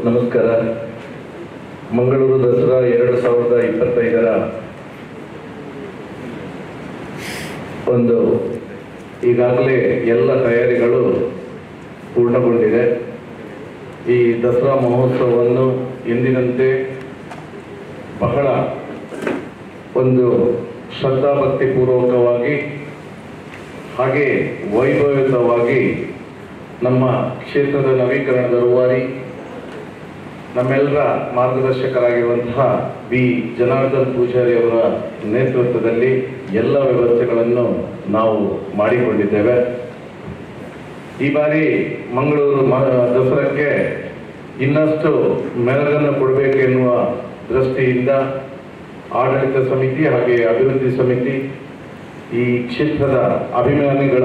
ನಮಸ್ಕಾರ. ಮಂಗಳೂರು ದಸರಾ 2025ರ ಒಂದು ಈಗಾಗಲೇ ಎಲ್ಲ ತಯಾರಿಗಳು ಪೂರ್ಣಗೊಂಡಿದೆ. ಈ ದಸರಾ ಮಹೋತ್ಸವವನ್ನು ಎಂದಿನಂತೆ ಬಹಳ ಒಂದು ಶ್ರದ್ಧಾಭಕ್ತಿಪೂರ್ವಕವಾಗಿ ಹಾಗೆ ವೈಭವಯುತವಾಗಿ ನಮ್ಮ ಕ್ಷೇತ್ರದ ನವೀಕರಣದ ರೂವಾರಿ ನಮ್ಮೆಲ್ಲರ ಮಾರ್ಗದರ್ಶಕರಾಗಿರುವಂತಹ ಬಿ ಜನಾರ್ದನ್ ಪೂಜಾರಿ ಅವರ ನೇತೃತ್ವದಲ್ಲಿ ಎಲ್ಲ ವ್ಯವಸ್ಥೆಗಳನ್ನು ನಾವು ಮಾಡಿಕೊಂಡಿದ್ದೇವೆ. ಈ ಬಾರಿ ಮಂಗಳೂರು ದಸರಾಕ್ಕೆ ಇನ್ನಷ್ಟು ಮೆರುಗನ್ನು ಕೊಡಬೇಕೆನ್ನುವ ದೃಷ್ಟಿಯಿಂದ ಆಡಳಿತ ಸಮಿತಿ ಹಾಗೆ ಅಭಿವೃದ್ಧಿ ಸಮಿತಿ ಈ ಕ್ಷೇತ್ರದ ಅಭಿಮಾನಿಗಳ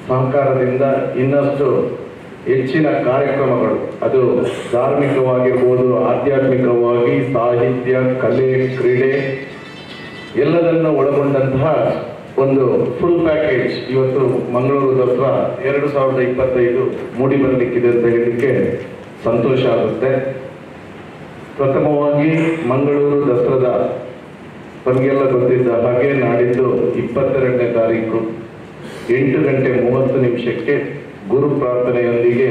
ಸಹಕಾರದಿಂದ ಇನ್ನಷ್ಟು ಹೆಚ್ಚಿನ ಕಾರ್ಯಕ್ರಮಗಳು, ಅದು ಧಾರ್ಮಿಕವಾಗಿರ್ಬೋದು, ಆಧ್ಯಾತ್ಮಿಕವಾಗಿ, ಸಾಹಿತ್ಯ, ಕಲೆ, ಕ್ರೀಡೆ ಎಲ್ಲದನ್ನು ಒಳಗೊಂಡಂತಹ ಒಂದು ಫುಲ್ ಪ್ಯಾಕೇಜ್ ಇವತ್ತು ಮಂಗಳೂರು ದಸರಾ 2025 ಮೂಡಿ ಬರಲಿಕ್ಕಿದೆ ಅಂತ ಹೇಳಲಿಕ್ಕೆ ಸಂತೋಷ ಆಗುತ್ತೆ. ಪ್ರಥಮವಾಗಿ ಮಂಗಳೂರು ದಸರಾದ ತಮಗೆಲ್ಲ ಗೊತ್ತಿದ್ದ ಹಾಗೆ ನಾಡಿದ್ದು 22ನೇ ತಾರೀಕು 8:30 ಗುರು ಪ್ರಾರ್ಥನೆಯೊಂದಿಗೆ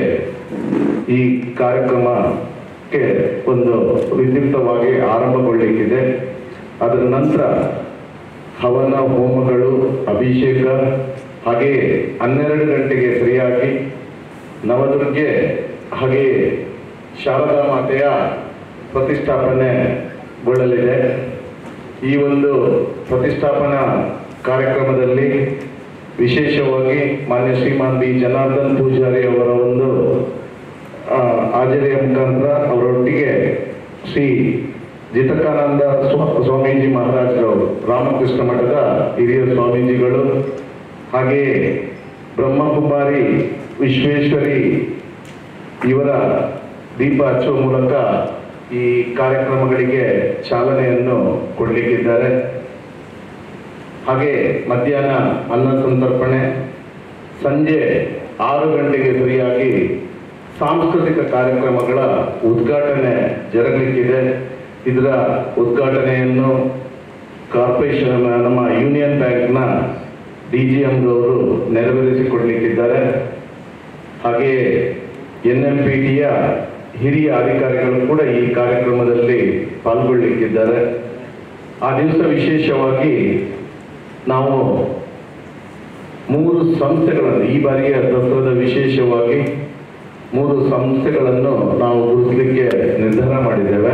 ಈ ಕಾರ್ಯಕ್ರಮಕ್ಕೆ ಒಂದು ವಿದ್ಯುಕ್ತವಾಗಿ ಆರಂಭಗೊಳ್ಳಲಿಕ್ಕಿದೆ. ಅದರ ನಂತರ ಹವನ, ಹೋಮಗಳು, ಅಭಿಷೇಕ, ಹಾಗೆಯೇ 12 ಗಂಟೆಗೆ ಸರಿಯಾಗಿ ನವದುರ್ಗೆ ಹಾಗೆ ಶಾರದಾ ಮಾತೆಯ ಪ್ರತಿಷ್ಠಾಪನೆಗೊಳ್ಳಲಿದೆ. ಈ ಒಂದು ಪ್ರತಿಷ್ಠಾಪನಾ ಕಾರ್ಯಕ್ರಮದಲ್ಲಿ ವಿಶೇಷವಾಗಿ ಮಾನ್ಯ ಶ್ರೀಮಾನ್ ಬಿ ಜನಾರ್ದನ್ ಪೂಜಾರಿ ಅವರ ಒಂದು ಹಾಜರಿಯ ಮುಖಾಂತರ ಅವರೊಟ್ಟಿಗೆ ಶ್ರೀ ಜಿತಕಾನಂದ ಸ್ವಾಮೀಜಿ ಮಹಾರಾಜರವರು, ರಾಮಕೃಷ್ಣ ಮಠದ ಹಿರಿಯ ಸ್ವಾಮೀಜಿಗಳು, ಹಾಗೆಯೇ ಬ್ರಹ್ಮಕುಮಾರಿ ವಿಶ್ವೇಶ್ವರಿ ಇವರ ದೀಪ ಹಚ್ಚುವ ಮೂಲಕ ಈ ಕಾರ್ಯಕ್ರಮಗಳಿಗೆ ಚಾಲನೆಯನ್ನು ಕೊಡಲಿಕ್ಕಿದ್ದಾರೆ. ಹಾಗೆ ಮಧ್ಯಾಹ್ನ ಅನ್ನ ಸಂತರ್ಪಣೆ, ಸಂಜೆ 6 ಗಂಟೆಗೆ ಸರಿಯಾಗಿ ಸಾಂಸ್ಕೃತಿಕ ಕಾರ್ಯಕ್ರಮಗಳ ಉದ್ಘಾಟನೆ ಜರುಗಲಿಕ್ಕಿದೆ. ಇದರ ಉದ್ಘಾಟನೆಯನ್ನು ಕಾರ್ಪೊರೇಷನ್ ನಮ್ಮ ಯೂನಿಯನ್ ಬ್ಯಾಂಕ್ನ DGMರವರು ನೆರವೇರಿಸಿಕೊಡಲಿಕ್ಕಿದ್ದಾರೆ. ಹಾಗೆಯೇ NMPTಯ ಹಿರಿಯ ಅಧಿಕಾರಿಗಳು ಕೂಡ ಈ ಕಾರ್ಯಕ್ರಮದಲ್ಲಿ ಪಾಲ್ಗೊಳ್ಳಲಿಕ್ಕಿದ್ದಾರೆ. ಆ ದಿವಸ ವಿಶೇಷವಾಗಿ ನಾವು 3 ಸಂಸ್ಥೆಗಳನ್ನು, ಈ ಬಾರಿಯ ದಸರಾದ ವಿಶೇಷವಾಗಿ 3 ಸಂಸ್ಥೆಗಳನ್ನು ನಾವು ಗುರುತಿಸಲಿಕ್ಕೆ ನಿರ್ಧಾರ ಮಾಡಿದ್ದೇವೆ.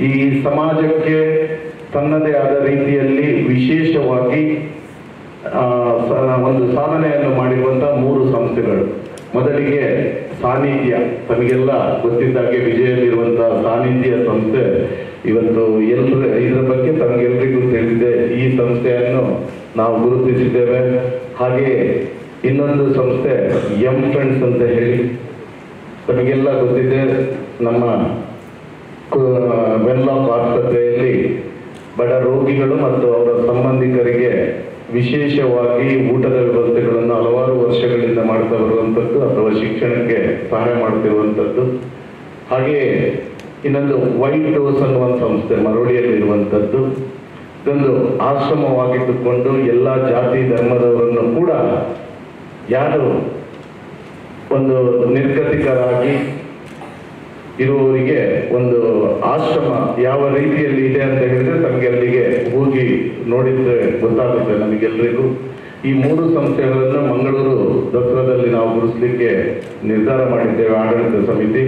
ಈ ಸಮಾಜಕ್ಕೆ ತನ್ನದೇ ಆದ ರೀತಿಯಲ್ಲಿ ವಿಶೇಷವಾಗಿ ಒಂದು ಸಾಧನೆಯನ್ನು ಮಾಡಿರುವಂತಹ 3 ಸಂಸ್ಥೆಗಳು. ಮೊದಲಿಗೆ ಸಾನ್ನಿಧ್ಯ, ತಮಗೆಲ್ಲ ಗೊತ್ತಿದ್ದಾಗೆ ವಿಜಯದಲ್ಲಿರುವಂತಹ ಸಾನ್ನಿಧ್ಯ ಸಂಸ್ಥೆ ಇವತ್ತು ಇದರ ಬಗ್ಗೆ ತಮಗೆಲ್ಲರಿಗೂ ತಿಳಿದಿದೆ. ಈ ಸಂಸ್ಥೆಯನ್ನು ನಾವು ಗುರುತಿಸಿದ್ದೇವೆ. ಹಾಗೆ ಇನ್ನೊಂದು ಸಂಸ್ಥೆ ಎಂ ಫ್ರೆಂಡ್ಸ್ ಅಂತ ಹೇಳಿ ತಮಗೆಲ್ಲ ಗೊತ್ತಿದೆ. ನಮ್ಮ ವೆನ್ಲಾಕ್ ಆಸ್ಪತ್ರೆಯಲ್ಲಿ ಬಡ ರೋಗಿಗಳು ಮತ್ತು ಅವರ ಸಂಬಂಧಿಕರಿಗೆ ವಿಶೇಷವಾಗಿ ಊಟದ ವ್ಯವಸ್ಥೆಗಳನ್ನು ಹಲವಾರು ವರ್ಷಗಳಿಂದ ಮಾಡ್ತಾ ಬರುವಂಥದ್ದು ಅಥವಾ ಶಿಕ್ಷಣಕ್ಕೆ ಸಹಾಯ ಮಾಡ್ತಿರುವಂಥದ್ದು. ಹಾಗೆಯೇ ಇನ್ನೊಂದು ವೈಟ್ ಡೋಸ್ ಅನ್ನುವ ಸಂಸ್ಥೆ ಮರೋಡಿಯಲ್ಲಿರುವಂಥದ್ದು. ಇದೊಂದು ಆಶ್ರಮವಾಗಿಟ್ಟುಕೊಂಡು ಎಲ್ಲ ಜಾತಿ ಧರ್ಮದವರನ್ನು ಕೂಡ ಯಾರು ಒಂದು ನಿರ್ಗತಿಕರಾಗಿ ಇರುವವರಿಗೆ ಒಂದು ಆಶ್ರಮ ಯಾವ ರೀತಿಯಲ್ಲಿ ಇದೆ ಅಂತ ಹೇಳಿದ್ರೆ ತಮಗೆ ಅಲ್ಲಿಗೆ ಹೋಗಿ ನೋಡಿದ್ರೆ ಗೊತ್ತಾಗುತ್ತೆ ನಮಗೆಲ್ಲರಿಗೂ. ಈ 3 ಸಂಸ್ಥೆಗಳನ್ನು ಮಂಗಳೂರು ದಸರಾದಲ್ಲಿ ನಾವು ಗುರುತಿಸಲಿಕ್ಕೆ ನಿರ್ಧಾರ ಮಾಡಿದ್ದೇವೆ, ಆಡಳಿತ ಸಮಿತಿ.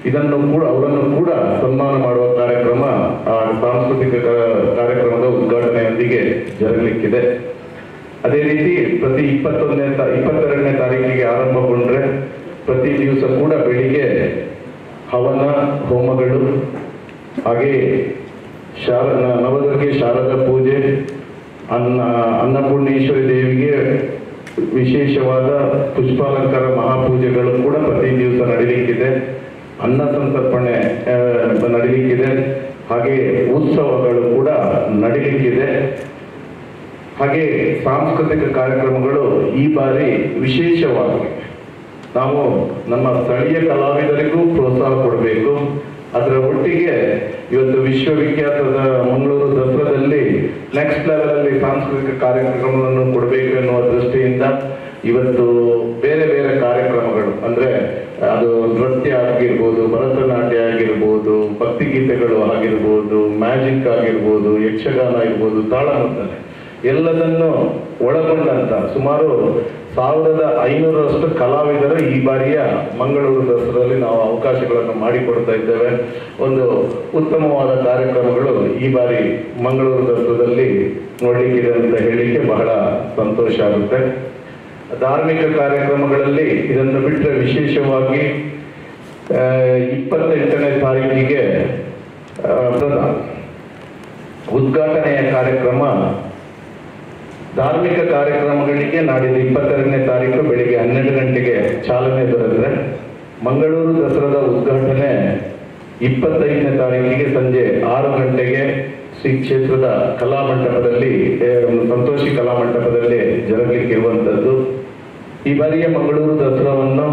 ಇದನ್ನು ಕೂಡ ಅವರನ್ನು ಕೂಡ ಸನ್ಮಾನ ಮಾಡುವ ಕಾರ್ಯಕ್ರಮ ಆ ಸಾಂಸ್ಕೃತಿಕ ಕಾರ್ಯಕ್ರಮದ ಉದ್ಘಾಟನೆಯೊಂದಿಗೆ ಜರುಗಲಿಕ್ಕಿದೆ. ಅದೇ ರೀತಿ ಪ್ರತಿ 22ನೇ ತಾರೀಕಿಗೆ ಆರಂಭಗೊಂಡ್ರೆ ಪ್ರತಿ ದಿವಸ ಕೂಡ ಬೆಳಿಗ್ಗೆ ಹವನ, ಹೋಮಗಳು, ಹಾಗೆಯೇ ನವದುರ್ಗೆ ಶಾರದಾ ಪೂಜೆ, ಅನ್ನಪೂರ್ಣೇಶ್ವರಿ ದೇವಿಗೆ ವಿಶೇಷವಾದ ಪುಷ್ಪಾಲಂಕಾರ ಮಹಾಪೂಜೆಗಳು ಕೂಡ ಪ್ರತಿ ದಿವಸ ನಡೀಲಿಕ್ಕಿದೆ. ಅನ್ನ ಸಂತರ್ಪಣೆ ನಡೀಲಿಕ್ಕಿದೆ. ಹಾಗೆ ಉತ್ಸವಗಳು ಕೂಡ ನಡೀಲಿಕ್ಕಿದೆ. ಹಾಗೆ ಸಾಂಸ್ಕೃತಿಕ ಕಾರ್ಯಕ್ರಮಗಳು ಈ ಬಾರಿ ವಿಶೇಷವಾಗಿ ನಾವು ನಮ್ಮ ಸ್ಥಳೀಯ ಕಲಾವಿದರಿಗೂ ಅದರ ಒಟ್ಟಿಗೆ ಇವತ್ತು ವಿಶ್ವವಿಖ್ಯಾತದ ಮಂಗಳೂರು ದಸರಾದಲ್ಲಿ ನೆಕ್ಸ್ಟ್ ಲೆವೆಲಲ್ಲಿ ಸಾಂಸ್ಕೃತಿಕ ಕಾರ್ಯಕ್ರಮಗಳನ್ನು ಕೊಡಬೇಕು ಎನ್ನುವ ದೃಷ್ಟಿಯಿಂದ ಇವತ್ತು ಬೇರೆ ಬೇರೆ ಕಾರ್ಯಕ್ರಮಗಳು ಅಂದ್ರೆ ಅದು ನೃತ್ಯ ಆಗಿರ್ಬೋದು, ಭರತನಾಟ್ಯ ಆಗಿರ್ಬೋದು, ಭಕ್ತಿಗೀತೆಗಳು ಆಗಿರ್ಬೋದು, ಮ್ಯಾಜಿಕ್ ಆಗಿರ್ಬೋದು, ಯಕ್ಷಗಾನ ಆಗಿರ್ಬೋದು, ತಾಳಮದ್ದಲೆ ಎಲ್ಲದನ್ನು ಒಳಗೊಂಡಂತ ಸುಮಾರು 1500ರಷ್ಟು ಕಲಾವಿದರು ಈ ಬಾರಿಯ ಮಂಗಳೂರು ದಸರಾದಲ್ಲಿ ನಾವು ಅವಕಾಶಗಳನ್ನು ಮಾಡಿಕೊಡ್ತಾ ಇದ್ದೇವೆ. ಒಂದು ಉತ್ತಮವಾದ ಕಾರ್ಯಕ್ರಮಗಳು ಈ ಬಾರಿ ಮಂಗಳೂರು ದಸರಾದಲ್ಲಿ ನೋಡಲಿಕ್ಕಿದೆ ಅಂತ ಹೇಳಿಕ್ಕೆ ಬಹಳ ಸಂತೋಷ ಆಗುತ್ತೆ. ಧಾರ್ಮಿಕ ಕಾರ್ಯಕ್ರಮಗಳಲ್ಲಿ ಇದನ್ನು ಬಿಟ್ಟರೆ ವಿಶೇಷವಾಗಿ 28ನೇ ತಾರೀಕಿಗೆ ಉದ್ಘಾಟನೆಯ ಕಾರ್ಯಕ್ರಮ. ಧಾರ್ಮಿಕ ಕಾರ್ಯಕ್ರಮಗಳಿಗೆ ನಾಡಿದ್ದು 22ನೇ ತಾರೀಕು ಬೆಳಿಗ್ಗೆ 12 ಗಂಟೆಗೆ ಚಾಲನೆ ದೊರೆತರೆ ಮಂಗಳೂರು ದಸರಾದ ಉದ್ಘಾಟನೆ 25ನೇ ತಾರೀಕಿಗೆ ಸಂಜೆ 6 ಗಂಟೆಗೆ ಶ್ರೀ ಕ್ಷೇತ್ರದ ಕಲಾಮಂಟಪದಲ್ಲಿ, ಸಂತೋಷಿ ಕಲಾಮಂಟಪದಲ್ಲಿ ಜರುಗಲಿಕ್ಕಿರುವಂಥದ್ದು. ಈ ಬಾರಿಯ ಮಂಗಳೂರು ದಸರಾವನ್ನು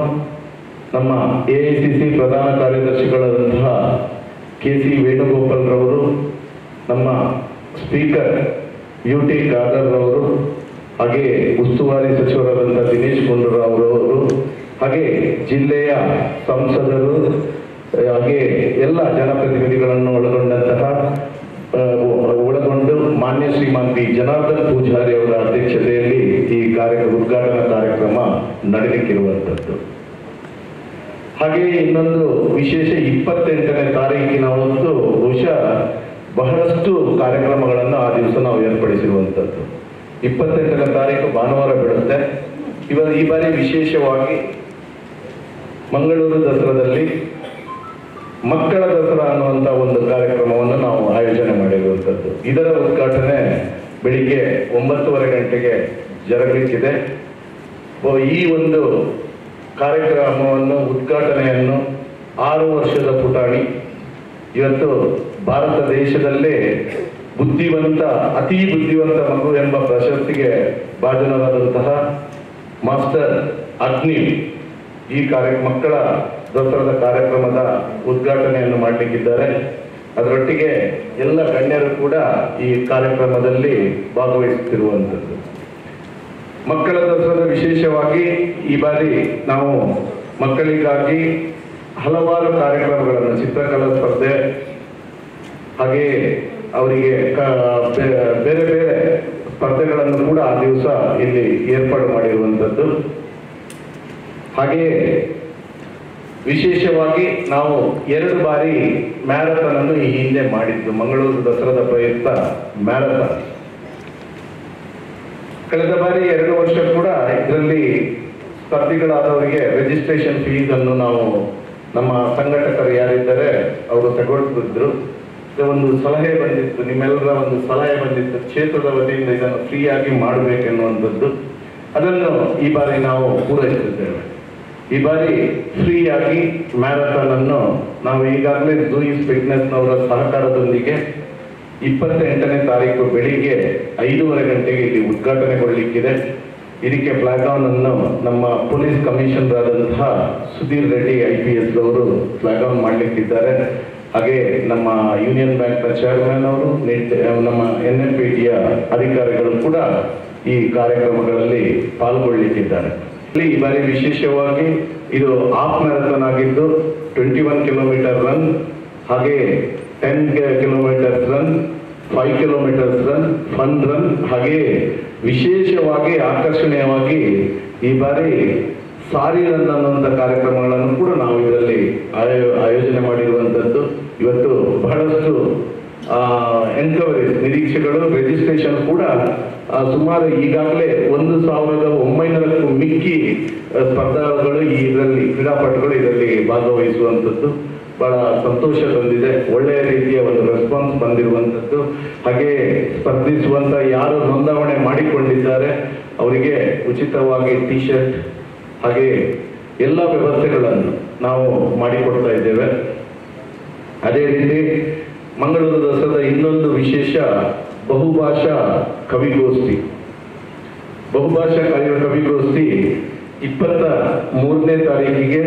ನಮ್ಮ AICC ಪ್ರಧಾನ ಕಾರ್ಯದರ್ಶಿಗಳಾದಂತಹ KC ವೇಣುಗೋಪಾಲ್ ರವರು, ನಮ್ಮ ಸ್ಪೀಕರ್ UT ಖಾದರ್ ರವರು, ಹಾಗೆ ಉಸ್ತುವಾರಿ ಸಚಿವರಾದಂತಹ ದಿನೇಶ್ ಗುಂಡೂರಾವ್ ರವರು, ಹಾಗೆ ಜಿಲ್ಲೆಯ ಸಂಸದರು, ಹಾಗೆ ಎಲ್ಲ ಜನಪ್ರತಿನಿಧಿಗಳನ್ನು ಒಳಗೊಂಡು ಮಾನ್ಯ ಶ್ರೀಮಾನ್ ಬಿ ಜನಾರ್ದನ್ ಪೂಜಾರಿ ಅವರ ಅಧ್ಯಕ್ಷತೆಯಲ್ಲಿ ಈ ಉದ್ಘಾಟನಾ ಕಾರ್ಯಕ್ರಮ ನಡೆಯಲಿಕ್ಕಿರುವಂಥದ್ದು. ಹಾಗೆಯೇ ಇನ್ನೊಂದು ವಿಶೇಷ 28ನೇ ತಾರೀಕಿನ ಹೊತ್ತು ಬಹುಶಃ ಬಹಳಷ್ಟು ಕಾರ್ಯಕ್ರಮಗಳನ್ನು ಆ ದಿವಸ ನಾವು ಏರ್ಪಡಿಸಿರುವಂಥದ್ದು. 28ನೇ ತಾರೀಕು ಭಾನುವಾರ ಬೀಳುತ್ತೆ. ಈ ಬಾರಿ ವಿಶೇಷವಾಗಿ ಮಂಗಳೂರು ದಸರಾದಲ್ಲಿ ಮಕ್ಕಳ ದಸರಾ ಅನ್ನುವಂಥ ಒಂದು ಕಾರ್ಯಕ್ರಮವನ್ನು ನಾವು ಆಯೋಜನೆ ಮಾಡಿರುವಂಥದ್ದು. ಇದರ ಉದ್ಘಾಟನೆ ಬೆಳಿಗ್ಗೆ 9:30 ಗಂಟೆಗೆ ಜರುಗಲಿಕ್ಕಿದೆ. ಈ ಒಂದು ಕಾರ್ಯಕ್ರಮವನ್ನು ಉದ್ಘಾಟನೆಯನ್ನು 6 ವರ್ಷದ ಪುಟಾಣಿ, ಇವತ್ತು ಭಾರತ ದೇಶದಲ್ಲೇ ಅತಿ ಬುದ್ಧಿವಂತ ಮಗು ಎಂಬ ಪ್ರಶಸ್ತಿಗೆ ಭಾಜನರಾದಂತಹ ಮಾಸ್ಟರ್ ಅಗ್ನಿ ಈ ಮಕ್ಕಳ ದಸರಾದ ಕಾರ್ಯಕ್ರಮದ ಉದ್ಘಾಟನೆಯನ್ನು ಮಾಡಲಿಕ್ಕಿದ್ದಾರೆ. ಅದರೊಟ್ಟಿಗೆ ಎಲ್ಲ ಗಣ್ಯರು ಕೂಡ ಈ ಕಾರ್ಯಕ್ರಮದಲ್ಲಿ ಭಾಗವಹಿಸುತ್ತಿರುವಂಥದ್ದು. ಮಕ್ಕಳ ದಸರಾದ ವಿಶೇಷವಾಗಿ ಈ ಬಾರಿ ನಾವು ಮಕ್ಕಳಿಗಾಗಿ ಹಲವಾರು ಕಾರ್ಯಕ್ರಮಗಳನ್ನು, ಚಿತ್ರಕಲಾ ಸ್ಪರ್ಧೆ, ಹಾಗೆ ಅವರಿಗೆ ಬೇರೆ ಬೇರೆ ಸ್ಪರ್ಧೆಗಳನ್ನು ಕೂಡ ಆ ದಿವಸ ಇಲ್ಲಿ ಏರ್ಪಾಡು ಮಾಡಿರುವಂಥದ್ದು. ಹಾಗೆಯೇ ವಿಶೇಷವಾಗಿ ನಾವು 2 ಬಾರಿ ಮ್ಯಾರಥಾನ್ ಅನ್ನು ಈ ಹಿಂದೆ ಮಾಡಿದ್ದು. ಮಂಗಳೂರು ದಸರಾದ ಪ್ರಯುಕ್ತ ಮ್ಯಾರಥಾನ್ ಕಳೆದ ಬಾರಿ 2 ವರ್ಷ ಕೂಡ ಇದರಲ್ಲಿ ಸ್ಪರ್ಧಿಗಳಾದವರಿಗೆ ರಿಜಿಸ್ಟ್ರೇಷನ್ ಫೀಸ್ ಅನ್ನು ನಾವು ನಮ್ಮ ಸಂಘಟಕರು ಯಾರಿದ್ದಾರೆ ಅವರು ತಗೊಳ್ತಿದ್ರು. ಒಂದು ಸಲಹೆ ಬಂದಿತ್ತು, ನಿಮ್ಮೆಲ್ಲರ ಒಂದು ಸಲಹೆ ಬಂದಿತ್ತು, ಕ್ಷೇತ್ರದ ವತಿಯಿಂದ ಇದನ್ನು ಫ್ರೀ ಆಗಿ ಮಾಡಬೇಕೆನ್ನುವಂಥದ್ದು. ಅದನ್ನು ಈ ಬಾರಿ ನಾವು ಪೂರೈಸುತ್ತಿದ್ದೇವೆ. ಈ ಬಾರಿ ಫ್ರೀ ಆಗಿ ಮ್ಯಾರಥಾನ್ ಅನ್ನು ನಾವು ಈಗಾಗಲೇ ಜೂಯಿಸ್ ಫಿಟ್ನೆಸ್ನವರ ಸಹಕಾರದೊಂದಿಗೆ 28ನೇ ತಾರೀಕು ಬೆಳಿಗ್ಗೆ 5:30 ಗಂಟೆಗೆ ಇಲ್ಲಿ ಉದ್ಘಾಟನೆಗೊಳ್ಳಲಿಕ್ಕಿದೆ. ಇದಕ್ಕೆ ಫ್ಲಾಗ್ ಆನ್ ಅನ್ನು ನಮ್ಮ ಪೊಲೀಸ್ ಕಮಿಷನರ್ ಆದಂತಹ ಸುಧೀರ್ ರೆಡ್ಡಿ IPS ಅವರು ಫ್ಲಾಗ್ ಆನ್ ಮಾಡಲಿಕ್ಕಿದ್ದಾರೆ. ಹಾಗೆ ನಮ್ಮ ಯೂನಿಯನ್ ಬ್ಯಾಂಕ್ನ ಚೇರ್ಮನ್ ಅವರು, ನಮ್ಮ NNPTಯ ಅಧಿಕಾರಿಗಳು ಕೂಡ ಈ ಕಾರ್ಯಕ್ರಮಗಳಲ್ಲಿ ಪಾಲ್ಗೊಳ್ಳಲಿಕ್ಕಿದ್ದಾರೆ. ಈ ಬಾರಿ ವಿಶೇಷವಾಗಿ ಇದು ಹಾಫ್ ಮ್ಯಾರಥಾನ್ ಆಗಿದ್ದು 21 ಕಿಲೋಮೀಟರ್ ರನ್, ಹಾಗೆ 10 kilometres run, 5 kilometres run, fun run, ಹಾಗೆ ವಿಶೇಷವಾಗಿ ಆಕರ್ಷಣೀಯವಾಗಿ ಈ ಬಾರಿ ಸಾರಿ ರನ್ ಅನ್ನುವಂಥ ಕಾರ್ಯಕ್ರಮಗಳನ್ನು ಕೂಡ ನಾವು ಇದರಲ್ಲಿ ಆಯೋಜನೆ ಮಾಡಿರುವಂಥದ್ದು. ಇವತ್ತು ಬಹಳಷ್ಟು ಎನ್ಕ್ವೈರೀಸ್, ನಿರೀಕ್ಷೆಗಳು, ರಿಜಿಸ್ಟ್ರೇಷನ್ ಕೂಡ ಸುಮಾರು ಈಗಾಗಲೇ 1900ಕ್ಕೂ ಮಿಕ್ಕಿ ಸ್ಪರ್ಧಾಗಳು ಇದರಲ್ಲಿ, ಕ್ರೀಡಾಪಟುಗಳು ಇದರಲ್ಲಿ ಭಾಗವಹಿಸುವಂಥದ್ದು ಬಹಳ ಸಂತೋಷ ತಂದಿದೆ. ಒಳ್ಳೆಯ ರೀತಿಯ ಒಂದು ರೆಸ್ಪಾನ್ಸ್ ಬಂದಿರುವಂಥದ್ದು. ಹಾಗೆ ಸ್ಪರ್ಧಿಸುವಂತ ಯಾರು ನೋಂದಾವಣೆ ಮಾಡಿಕೊಂಡಿದ್ದಾರೆ ಅವರಿಗೆ ಉಚಿತವಾಗಿ T-ಶರ್ಟ್ ಹಾಗೆ ಎಲ್ಲ ವ್ಯವಸ್ಥೆಗಳನ್ನು ನಾವು ಮಾಡಿಕೊಡ್ತಾ ಇದ್ದೇವೆ. ಅದೇ ರೀತಿ ಮಂಗಳೂರು ದಸರಾದ ಇನ್ನೊಂದು ವಿಶೇಷ ಬಹುಭಾಷಾ ಕವಿಗೋಷ್ಠಿ. ಬಹುಭಾಷಾ ಕವಿಗೋಷ್ಠಿ 23ನೇ ತಾರೀಕಿಗೆ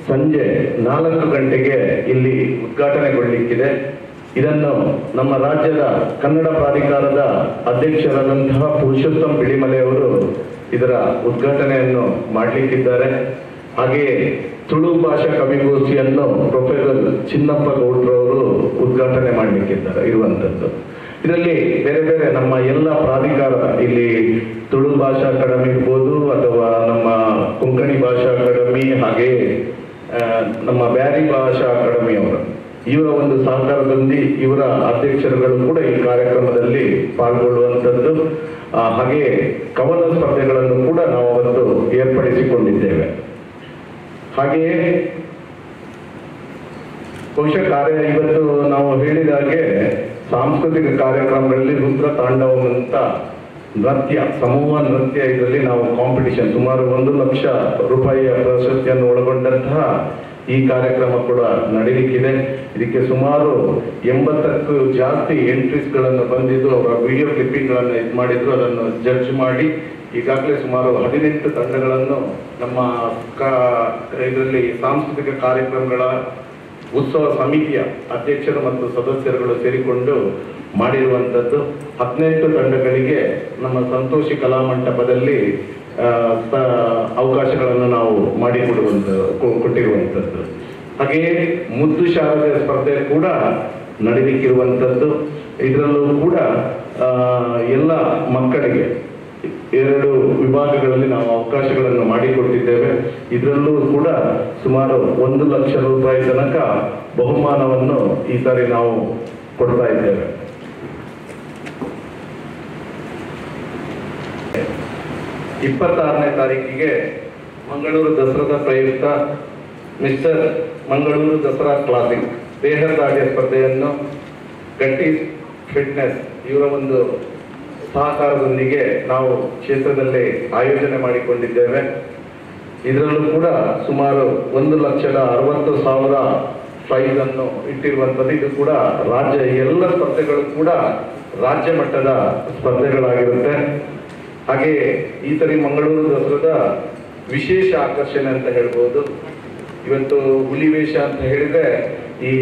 ಸಂಜೆ 4 ಗಂಟೆಗೆ ಇಲ್ಲಿ ಉದ್ಘಾಟನೆಗೊಳ್ಳಲಿಕ್ಕಿದೆ. ಇದನ್ನು ನಮ್ಮ ರಾಜ್ಯದ ಕನ್ನಡ ಪ್ರಾಧಿಕಾರದ ಅಧ್ಯಕ್ಷರಾದಂತಹ ಪುರುಷೋತ್ತಮ್ ಬಿಳಿಮಲೆ ಅವರು ಇದರ ಉದ್ಘಾಟನೆಯನ್ನು ಮಾಡಲಿಕ್ಕಿದ್ದಾರೆ. ಹಾಗೆಯೇ ತುಳು ಭಾಷಾ ಕವಿಗೋಷ್ಠಿಯನ್ನು ಪ್ರೊಫೆಸರ್ ಚಿನ್ನಪ್ಪ ಗೌಡ್ರವರು ಉದ್ಘಾಟನೆ ಮಾಡಲಿಕ್ಕಿದ್ದಾರೆ ಇರುವಂಥದ್ದು. ಇದರಲ್ಲಿ ಬೇರೆ ಬೇರೆ ನಮ್ಮ ಎಲ್ಲ ಪ್ರಾಧಿಕಾರ, ಇಲ್ಲಿ ತುಳು ಭಾಷಾ ಅಕಾಡೆಮಿ ಇರ್ಬೋದು ಅಥವಾ ನಮ್ಮ ಕೊಂಕಣಿ ಭಾಷಾ ಅಕಾಡೆಮಿ, ಹಾಗೆಯೇ ನಮ್ಮ ಬ್ಯಾರಿ ಭಾಷಾ ಅಕಾಡೆಮಿ ಇವರ ಒಂದು ಸಹಕಾರದೊಂದಿಗೆ ಇವರ ಅಧ್ಯಕ್ಷರುಗಳು ಕೂಡ ಈ ಕಾರ್ಯಕ್ರಮದಲ್ಲಿ ಪಾಲ್ಗೊಳ್ಳುವಂಥದ್ದು. ಹಾಗೆಯೇ ಕವನ ಸ್ಪರ್ಧೆಗಳನ್ನು ಕೂಡ ನಾವು ಅವತ್ತು ಏರ್ಪಡಿಸಿಕೊಂಡಿದ್ದೇವೆ. ಹಾಗೆಯೇ ಬಹುಶಃ ಇವತ್ತು ನಾವು ಹೇಳಿದ ಹಾಗೆ ಸಾಂಸ್ಕೃತಿಕ ಕಾರ್ಯಕ್ರಮಗಳಲ್ಲಿ ರುದ್ರ ತಾಂಡವಂ ಅಂತ ನೃತ್ಯ, ಸಮೂಹ ನೃತ್ಯ, ಇದರಲ್ಲಿ ನಾವು ಕಾಂಪಿಟಿಷನ್ ಸುಮಾರು 1 ಲಕ್ಷ ರೂಪಾಯಿಯ ಪ್ರಶಸ್ತಿಯನ್ನು ಒಳಗೊಂಡಂತಹ ಈ ಕಾರ್ಯಕ್ರಮ ಕೂಡ ನಡೀಲಿಕ್ಕಿದೆ. ಇದಕ್ಕೆ ಸುಮಾರು 80ಕ್ಕೂ ಜಾಸ್ತಿ ಎಂಟ್ರೀಸ್ಗಳನ್ನು ಬಂದಿದ್ದು, ಅವರ ವಿಡಿಯೋ ಕ್ಲಿಪ್ಪಿಂಗ್ಗಳನ್ನು ಇದು ಮಾಡಿದ್ರು. ಅದನ್ನು ಜಡ್ಜ್ ಮಾಡಿ ಈಗಾಗಲೇ ಸುಮಾರು 18 ತಂಡಗಳನ್ನು ನಮ್ಮ ಇದರಲ್ಲಿ ಸಾಂಸ್ಕೃತಿಕ ಕಾರ್ಯಕ್ರಮಗಳ ಉತ್ಸವ ಸಮಿತಿಯ ಅಧ್ಯಕ್ಷರು ಮತ್ತು ಸದಸ್ಯರುಗಳು ಸೇರಿಕೊಂಡು ಮಾಡಿರುವಂಥದ್ದು. 18 ತಂಡಗಳಿಗೆ ನಮ್ಮ ಸಂತೋಷಿ ಕಲಾಮಂಟಪದಲ್ಲಿ ಅವಕಾಶಗಳನ್ನು ನಾವು ಕೊಟ್ಟಿರುವಂಥದ್ದು. ಹಾಗೆಯೇ ಮುದ್ದು ಶಾರದೆ ಸ್ಪರ್ಧೆ ಕೂಡ ನಡೀಲಿಕ್ಕಿರುವಂಥದ್ದು. ಇದರಲ್ಲೂ ಕೂಡ ಎಲ್ಲ ಮಕ್ಕಳಿಗೆ 2 ವಿಭಾಗಗಳಲ್ಲಿ ನಾವು ಅವಕಾಶಗಳನ್ನು ಮಾಡಿಕೊಟ್ಟಿದ್ದೇವೆ. ಇದರಲ್ಲೂ ಕೂಡ ಸುಮಾರು 1 ಲಕ್ಷ ರೂಪಾಯಿ ತನಕ ಬಹುಮಾನವನ್ನು ಈ ಸಾರಿ ನಾವು ಕೊಡ್ತಾ ಇದ್ದೇವೆ. 26ನೇ ತಾರೀಕಿಗೆ ಮಂಗಳೂರು ದಸರಾದ ಪ್ರಯುಕ್ತ ಮಿಸ್ಟರ್ ಮಂಗಳೂರು ದಸರಾ ಕ್ಲಾಸಿಕ್ ದೇಹದಾಢ್ಯ ಸ್ಪರ್ಧೆಯನ್ನು ಗಟ್ಟಿ ಫಿಟ್ನೆಸ್ ಇವರ ಒಂದು ಸಹಕಾರದೊಂದಿಗೆ ನಾವು ಕ್ಷೇತ್ರದಲ್ಲಿ ಆಯೋಜನೆ ಮಾಡಿಕೊಂಡಿದ್ದೇವೆ. ಇದರಲ್ಲೂ ಕೂಡ ಸುಮಾರು 1,60,000 ಪ್ರೈಸ್ ಅನ್ನು ಇಟ್ಟಿರುವಂಥದ್ದು. ಇದು ಕೂಡ ರಾಜ್ಯ ಎಲ್ಲ ಸ್ಪರ್ಧೆಗಳು ಕೂಡ ರಾಜ್ಯ ಮಟ್ಟದ ಸ್ಪರ್ಧೆಗಳಾಗಿರುತ್ತೆ. ಹಾಗೆಯೇ ಈ ಸರಿ ಮಂಗಳೂರು ದಸರಾದ ವಿಶೇಷ ಆಕರ್ಷಣೆ ಅಂತ ಹೇಳ್ಬೋದು. ಇವತ್ತು ಹುಲಿವೇಷ ಅಂತ ಹೇಳಿದ್ರೆ ಈ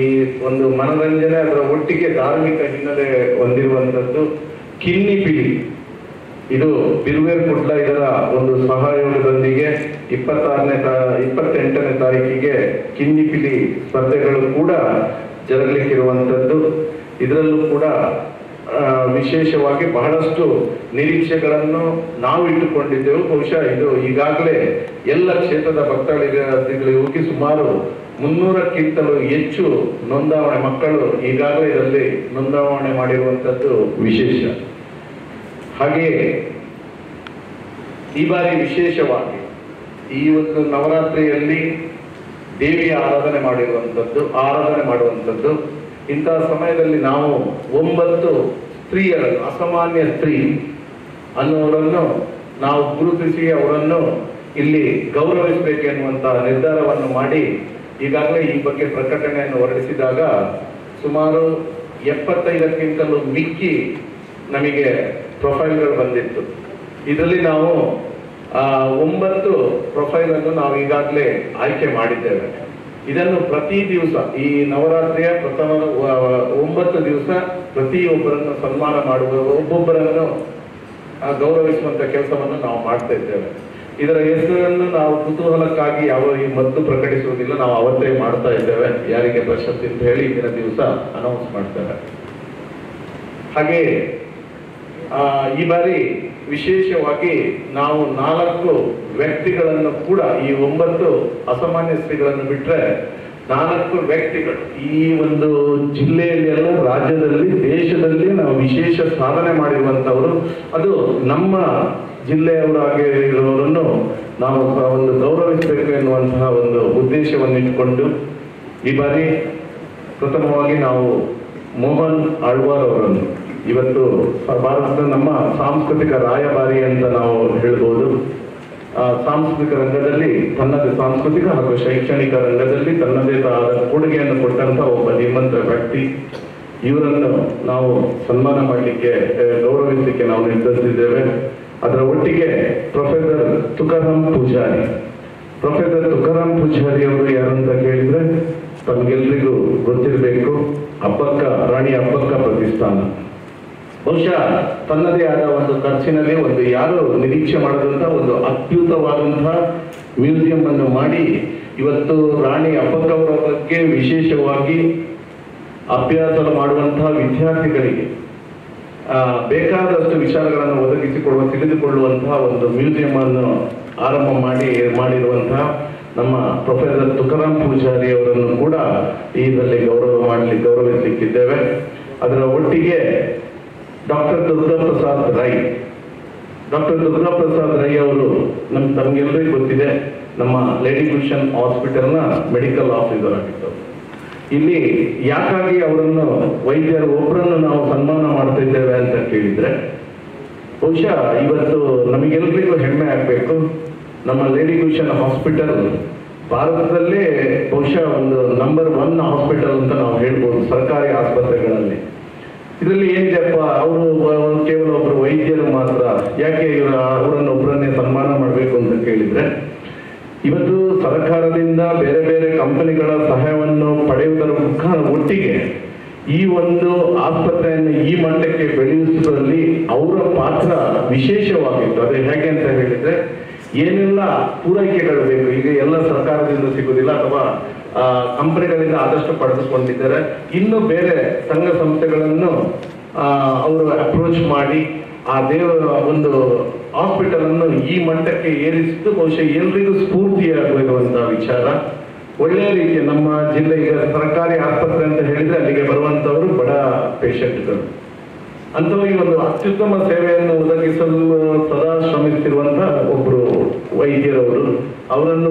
ಒಂದು ಮನರಂಜನೆ, ಅದರ ಒಟ್ಟಿಗೆ ಧಾರ್ಮಿಕ ಹಿನ್ನೆಲೆ ಹೊಂದಿರುವಂಥದ್ದು ಕಿನ್ನಿಪಿಲಿ, ಇದು ಬಿರುವೇರ್ ಕುಡ್ಲ ಇದರ ಒಂದು ಸಹಯೋಗದೊಂದಿಗೆ 28ನೇ ತಾರೀಕಿಗೆ ಕಿನ್ನಿಪಿಲಿ ಸ್ಪರ್ಧೆಗಳು ಕೂಡ ಜರಗಲಿಕ್ಕಿರುವಂಥದ್ದು. ಇದರಲ್ಲೂ ಕೂಡ ವಿಶೇಷವಾಗಿ ಬಹಳಷ್ಟು ನಿರೀಕ್ಷೆಗಳನ್ನು ನಾವು ಇಟ್ಟುಕೊಂಡಿದ್ದೆವು. ಬಹುಶಃ ಇದು ಈಗಾಗಲೇ ಎಲ್ಲ ಕ್ಷೇತ್ರದ ಭಕ್ತಾದಿಗಳಿಗೆ ಹೋಗಿ ಸುಮಾರು 300ಕ್ಕಿಂತಲೂ ಹೆಚ್ಚು ನೋಂದಾವಣೆ ಮಕ್ಕಳು ಈಗಾಗಲೇ ಇದರಲ್ಲಿ ನೋಂದಾವಣೆ ಮಾಡಿರುವಂಥದ್ದು ವಿಶೇಷ. ಹಾಗೆಯೇ ಈ ಬಾರಿ ವಿಶೇಷವಾಗಿ ಈ ಒಂದು ನವರಾತ್ರಿಯಲ್ಲಿ ದೇವಿಯ ಆರಾಧನೆ ಮಾಡುವಂಥದ್ದು. ಇಂತಹ ಸಮಯದಲ್ಲಿ ನಾವು 9 ಸ್ತ್ರೀಯರನ್ನು, ಅಸಾಮಾನ್ಯ ಸ್ತ್ರೀ ಅನ್ನುವರನ್ನು ನಾವು ಗುರುತಿಸಿ ಅವರನ್ನು ಇಲ್ಲಿ ಗೌರವಿಸಬೇಕೆನ್ನುವಂತಹ ನಿರ್ಧಾರವನ್ನು ಮಾಡಿ ಈಗಾಗಲೇ ಈ ಬಗ್ಗೆ ಪ್ರಕಟಣೆಯನ್ನು ಹೊರಡಿಸಿದಾಗ ಸುಮಾರು 75ಕ್ಕಿಂತಲೂ ಮಿಕ್ಕಿ ನಮಗೆ ಪ್ರೊಫೈಲ್ಗಳು ಬಂದಿತ್ತು. ಇದರಲ್ಲಿ ನಾವು 9 ಪ್ರೊಫೈಲನ್ನು ನಾವು ಈಗಾಗಲೇ ಆಯ್ಕೆ ಮಾಡಿದ್ದೇವೆ. ಇದನ್ನು ಪ್ರತಿ ದಿವಸ ಈ ನವರಾತ್ರಿಯ ಪ್ರಥಮ 9 ದಿವಸ ಪ್ರತಿಯೊಬ್ಬರನ್ನು ಸನ್ಮಾನ ಮಾಡುವ, ಒಬ್ಬೊಬ್ಬರನ್ನು ಗೌರವಿಸುವಂತ ಕೆಲಸವನ್ನು ನಾವು ಮಾಡ್ತಾ ಇದ್ದೇವೆ. ಇದರ ಹೆಸರನ್ನು ನಾವು ಕುತೂಹಲಕ್ಕಾಗಿ ಈ ಮೊದಲು ಪ್ರಕಟಿಸುವುದಿಲ್ಲ, ನಾವು ಅವತ್ತೇ ಮಾಡ್ತಾ ಇದ್ದೇವೆ. ಯಾರಿಗೆ ಪ್ರಶಸ್ತಿ ಅಂತ ಹೇಳಿ ಇಂದಿನ ದಿವಸ ಅನೌನ್ಸ್ ಮಾಡ್ತೇವೆ. ಹಾಗೆ ಈ ಬಾರಿ ವಿಶೇಷವಾಗಿ ನಾವು 4 ವ್ಯಕ್ತಿಗಳನ್ನು ಕೂಡ, ಈ 9 ಅಸಾಮಾನ್ಯ ಸ್ತ್ರೀಗಳನ್ನು ಬಿಟ್ಟರೆ 4 ವ್ಯಕ್ತಿಗಳು ಈ ಒಂದು ಜಿಲ್ಲೆಯಲ್ಲಿ ಅಲ್ಲ, ರಾಜ್ಯದಲ್ಲಿ, ದೇಶದಲ್ಲಿ ನಾವು ವಿಶೇಷ ಸಾಧನೆ ಮಾಡಿರುವಂತವರು, ಅದು ನಮ್ಮ ಜಿಲ್ಲೆಯವರಾಗಿರುವವರನ್ನು ನಾವು ಒಂದು ಗೌರವಿಸಬೇಕು ಎನ್ನುವಂತಹ ಒಂದು ಉದ್ದೇಶವನ್ನು ಇಟ್ಟುಕೊಂಡು ಈ ಬಾರಿ ಪ್ರಥಮವಾಗಿ ನಾವು ಮೋಹನ್ ಆಳ್ವಾರ್ ಅವರನ್ನು ಇವತ್ತು ಭಾರತದ ನಮ್ಮ ಸಾಂಸ್ಕೃತಿಕ ರಾಯಭಾರಿ ಅಂತ ನಾವು ಹೇಳ್ಬೋದು. ಸಾಂಸ್ಕೃತಿಕ ರಂಗದಲ್ಲಿ ಸಾಂಸ್ಕೃತಿಕ ಹಾಗೂ ಶೈಕ್ಷಣಿಕ ರಂಗದಲ್ಲಿ ತನ್ನದೇ ಆದ ಕೊಡುಗೆಯನ್ನು ಕೊಟ್ಟಂತ ಒಬ್ಬ ಧೀಮಂತ ವ್ಯಕ್ತಿ. ಇವರನ್ನು ನಾವು ಸನ್ಮಾನ ಮಾಡಲಿಕ್ಕೆ, ಗೌರವಿಸಲಿಕ್ಕೆ ನಾವು ನಿರ್ಧರಿಸಿದ್ದೇವೆ. ಅದರ ಒಟ್ಟಿಗೆ ಪ್ರೊಫೆಸರ್ ತುಕಾರಾಮ್ ಪೂಜಾರಿ. ಪ್ರೊಫೆಸರ್ ತುಕಾರಾಮ್ ಪೂಜಾರಿ ಅವರು ಯಾರು ಅಂತ ಕೇಳಿದ್ರೆ ತಮಗೆಲ್ರಿಗೂ ಗೊತ್ತಿರಬೇಕು. ಅಬ್ಬಕ್ಕ ರಾಣಿ ಅಬ್ಬಕ್ಕ ಪ್ರತಿಷ್ಠಾನ ಬಹುಶಃ ತನ್ನದೇ ಆದ ಒಂದು ಖರ್ಚಿನಲ್ಲಿ ಒಂದು ಯಾರು ನಿರೀಕ್ಷೆ ಮಾಡದಂತ ಒಂದು ಅದ್ಭುತವಾದಂತಹ ಮ್ಯೂಸಿಯಂ ಅನ್ನು ಮಾಡಿ ಇವತ್ತು ರಾಣಿ ಅಬ್ಬಕ್ಕ ಅವರ ಬಗ್ಗೆ ವಿಶೇಷವಾಗಿ ಅಭ್ಯಾಸ ಮಾಡುವಂತಹ ವಿದ್ಯಾರ್ಥಿಗಳಿಗೆ ಬೇಕಾದಷ್ಟು ವಿಚಾರಗಳನ್ನು ಒದಗಿಸಿಕೊಡುವ ತಿಳಿದುಕೊಳ್ಳುವಂತಹ ಒಂದು ಮ್ಯೂಸಿಯಂ ಅನ್ನು ಆರಂಭ ಮಾಡಿರುವಂತಹ ನಮ್ಮ ಪ್ರೊಫೆಸರ್ ತುಕಾರಾಮ್ ಪೂಜಾರಿ ಅವರನ್ನು ಕೂಡ ಇದರಲ್ಲಿ ಗೌರವಿಸಲಿಕ್ಕಿದ್ದೇವೆ. ಅದರ ಒಟ್ಟಿಗೆ ಡಾಕ್ಟರ್ ದುರ್ಗಾಪ್ರಸಾದ್ ರೈ. ಡಾಕ್ಟರ್ ದುರ್ಗಾಪ್ರಸಾದ್ ರೈ ಅವರು ತಮಗೆಲ್ಲರಿಗೂ ಗೊತ್ತಿದೆ, ನಮ್ಮ ಲೇಡಿ ಗುಲ್ಶನ್ ಹಾಸ್ಪಿಟಲ್ನ ಮೆಡಿಕಲ್ ಆಫೀಸರ್ ಆಗಿದ್ದರು. ಇಲ್ಲಿ ಯಾಕಾಗಿ ಅವರನ್ನು ವೈದ್ಯರು ಒಬ್ಬರನ್ನು ನಾವು ಸನ್ಮಾನ ಮಾಡ್ತಾ ಇದ್ದೇವೆ ಅಂತ ಕೇಳಿದ್ರೆ ಬಹುಶಃ ಇವತ್ತು ನಮಗೆಲ್ಲರಿಗೂ ಹೆಮ್ಮೆ ಆಗಬೇಕು. ನಮ್ಮ ಲೇಡಿ ಗುಲ್ಶನ್ ಹಾಸ್ಪಿಟಲ್ ಭಾರತದಲ್ಲೇ ಬಹುಶಃ ಒಂದು ನಂಬರ್ 1 ಹಾಸ್ಪಿಟಲ್ ಅಂತ ನಾವು ಹೇಳ್ಬೋದು ಸರ್ಕಾರಿ ಆಸ್ಪತ್ರೆಗಳಲ್ಲಿ. ಇದರಲ್ಲಿ ಏನಿದೆಪ್ಪ, ಅವರು ಕೇವಲ ಒಬ್ಬರು ವೈದ್ಯರು ಮಾತ್ರ, ಯಾಕೆ ಅವರನ್ನು ಒಬ್ಬರನ್ನೇ ಸನ್ಮಾನ ಮಾಡಬೇಕು ಅಂತ ಕೇಳಿದ್ರೆ ಇವತ್ತು ಸರ್ಕಾರದಿಂದ ಬೇರೆ ಬೇರೆ ಕಂಪನಿಗಳ ಸಹಾಯವನ್ನು ಪಡೆಯುವುದರ ಒಟ್ಟಿಗೆ ಈ ಒಂದು ಆಸ್ಪತ್ರೆಯನ್ನು ಈ ಮಟ್ಟಕ್ಕೆ ಬೆಳೆಸುವುದರಲ್ಲಿ ಅವರ ಪಾತ್ರ ವಿಶೇಷವಾಗಿತ್ತು. ಅದು ಹೇಗೆ ಅಂತ ಹೇಳಿದ್ರೆ ಏನೆಲ್ಲ ಪೂರೈಕೆಗಳು ಬೇಕು, ಈಗ ಎಲ್ಲ ಸರ್ಕಾರದಿಂದ ಸಿಗುವುದಿಲ್ಲ ಅಥವಾ ಕಂಪನಿಗಳಿಂದ ಆದಷ್ಟು ಪಡೆದುಕೊಂಡಿದ್ದಾರೆ. ಇನ್ನು ಬೇರೆ ಸಂಘ ಸಂಸ್ಥೆಗಳನ್ನು ಅವರು ಅಪ್ರೋಚ್ ಮಾಡಿ ಆ ಒಂದು ಹಾಸ್ಪಿಟಲ್ ಅನ್ನು ಈ ಮಟ್ಟಕ್ಕೆ ಏರಿಸಿದ್ದು ಬಹುಶಃ ಎಲ್ರಿಗೂ ಸ್ಫೂರ್ತಿಯಾಗಿರುವಂತಹ ವಿಚಾರ. ಒಳ್ಳೆಯ ರೀತಿಯ ನಮ್ಮ ಜಿಲ್ಲೆ ಈಗ ಸರ್ಕಾರಿ ಆಸ್ಪತ್ರೆ ಅಂತ ಹೇಳಿದ್ರೆ ಅಲ್ಲಿಗೆ ಬರುವಂತವರು ಬಡ ಪೇಷಂಟ್ಗಳು ಅಂತವರಿಗೆ ಒಂದು ಅತ್ಯುತ್ತಮ ಸೇವೆಯನ್ನು ಒದಗಿಸಲು ಸದಾ ಶ್ರಮಿಸುತ್ತಿರುವಂತಹ ಒಬ್ಬರು ವೈದ್ಯರವರು. ಅವರನ್ನು